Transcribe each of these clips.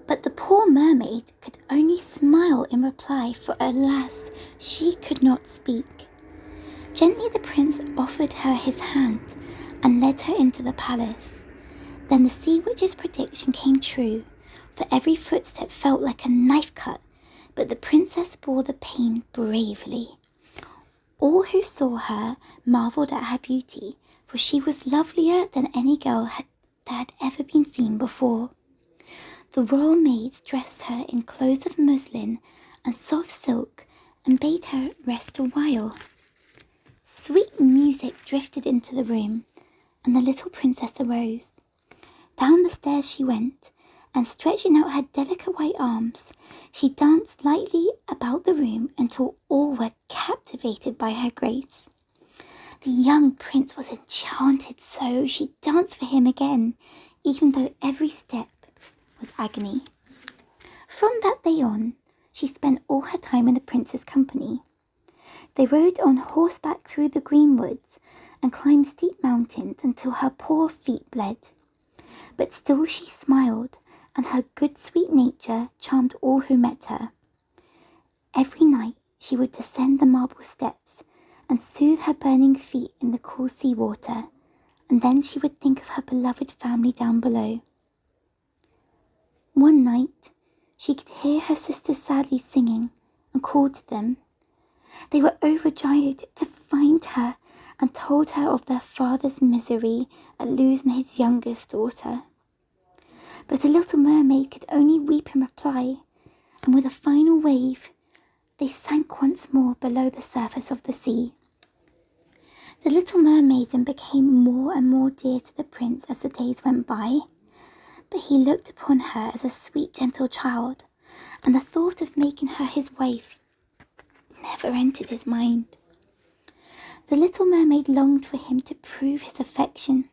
But the poor mermaid could only smile in reply, for alas, she could not speak. Gently the prince offered her his hand and led her into the palace. Then the sea witch's prediction came true, for every footstep felt like a knife cut, but the princess bore the pain bravely. All who saw her marvelled at her beauty, for she was lovelier than any girl that had ever been seen before. The royal maids dressed her in clothes of muslin and soft silk and bade her rest a while. Sweet music drifted into the room, and the little princess arose. Down the stairs she went, and stretching out her delicate white arms, she danced lightly about the room until all were captivated by her grace. The young prince was enchanted, so she danced for him again, even though every step was agony. From that day on, she spent all her time in the prince's company. They rode on horseback through the green woods and climbed steep mountains until her poor feet bled. But still she smiled, and her good sweet nature charmed all who met her. Every night she would descend the marble steps and soothe her burning feet in the cool sea water, and then she would think of her beloved family down below. One night she could hear her sisters sadly singing and called to them. They were overjoyed to find her and told her of their father's misery at losing his youngest daughter. But the little mermaid could only weep in reply, and with a final wave, they sank once more below the surface of the sea. The little mermaiden became more and more dear to the prince as the days went by, but he looked upon her as a sweet, gentle child, and the thought of making her his wife never entered his mind. The little mermaid longed for him to prove his affection.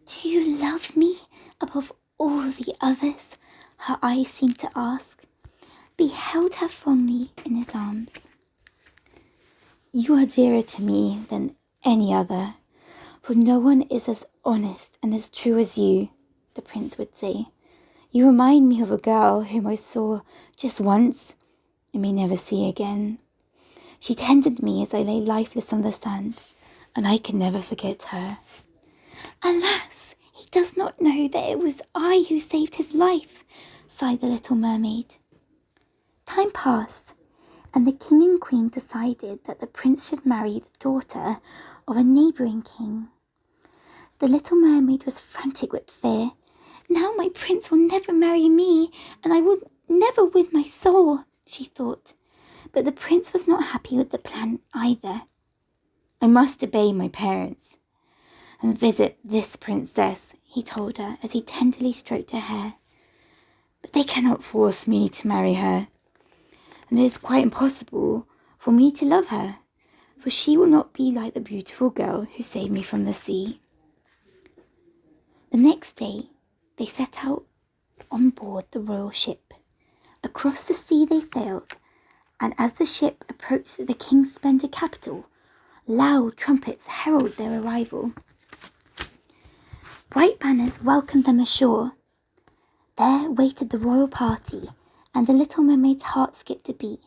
"Do you love me above all the others?" her eyes seemed to ask. But he held her fondly in his arms. "You are dearer to me than any other, for no one is as honest and as true as you," the prince would say. "You remind me of a girl whom I saw just once and may never see again. She tended me as I lay lifeless on the sand, and I can never forget her." "Alas, he does not know that it was I who saved his life," sighed the little mermaid. Time passed, and the king and queen decided that the prince should marry the daughter of a neighbouring king. The little mermaid was frantic with fear. "Now my prince will never marry me, and I will never win my soul," she thought. But the prince was not happy with the plan either. "I must obey my parents and visit this princess," he told her as he tenderly stroked her hair. "But they cannot force me to marry her, and it is quite impossible for me to love her, for she will not be like the beautiful girl who saved me from the sea." The next day, they set out on board the royal ship. Across the sea they sailed, and as the ship approached the king's splendid capital, loud trumpets heralded their arrival. Bright banners welcomed them ashore. There waited the royal party, and the little mermaid's heart skipped a beat,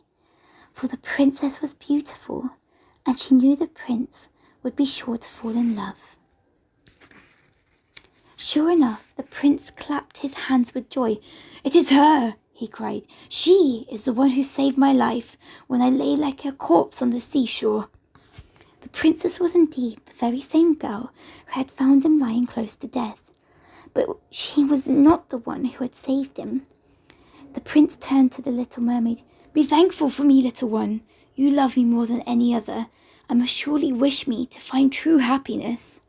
for the princess was beautiful, and she knew the prince would be sure to fall in love. Sure enough, the prince clapped his hands with joy. "It is her!" he cried. "She is the one who saved my life when I lay like a corpse on the seashore." The princess was indeed the very same girl who had found him lying close to death, but she was not the one who had saved him. The prince turned to the little mermaid. "Be thankful for me, little one. You love me more than any other, and must surely wish me to find true happiness."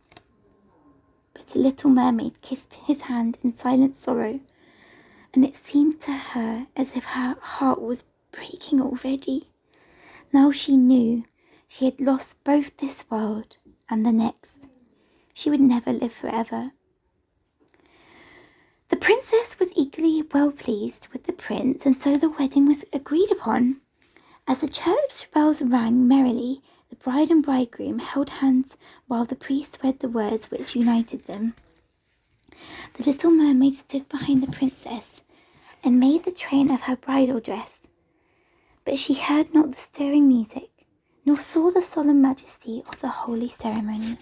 But the little mermaid kissed his hand in silent sorrow, and it seemed to her as if her heart was breaking already. Now she knew she had lost both this world and the next. She would never live forever. The princess was equally well pleased with the prince, and so the wedding was agreed upon. As the church bells rang merrily, the bride and bridegroom held hands while the priest read the words which united them. The little mermaid stood behind the princess, and made the train of her bridal dress. But she heard not the stirring music, nor saw the solemn majesty of the holy ceremony.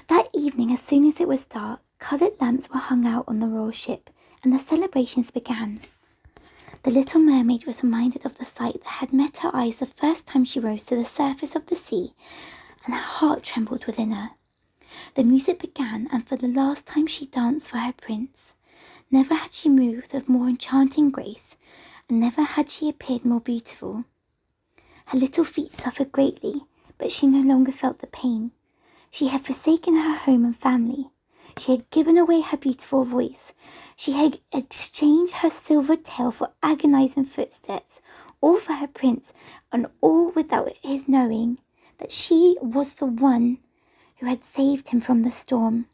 That evening, as soon as it was dark, coloured lamps were hung out on the royal ship, and the celebrations began. The little mermaid was reminded of the sight that had met her eyes the first time she rose to the surface of the sea, and her heart trembled within her. The music began, and for the last time she danced for her prince. Never had she moved with more enchanting grace, and never had she appeared more beautiful. Her little feet suffered greatly, but she no longer felt the pain. She had forsaken her home and family. She had given away her beautiful voice. She had exchanged her silver tail for agonizing footsteps, all for her prince, and all without his knowing that she was the one who had saved him from the storm.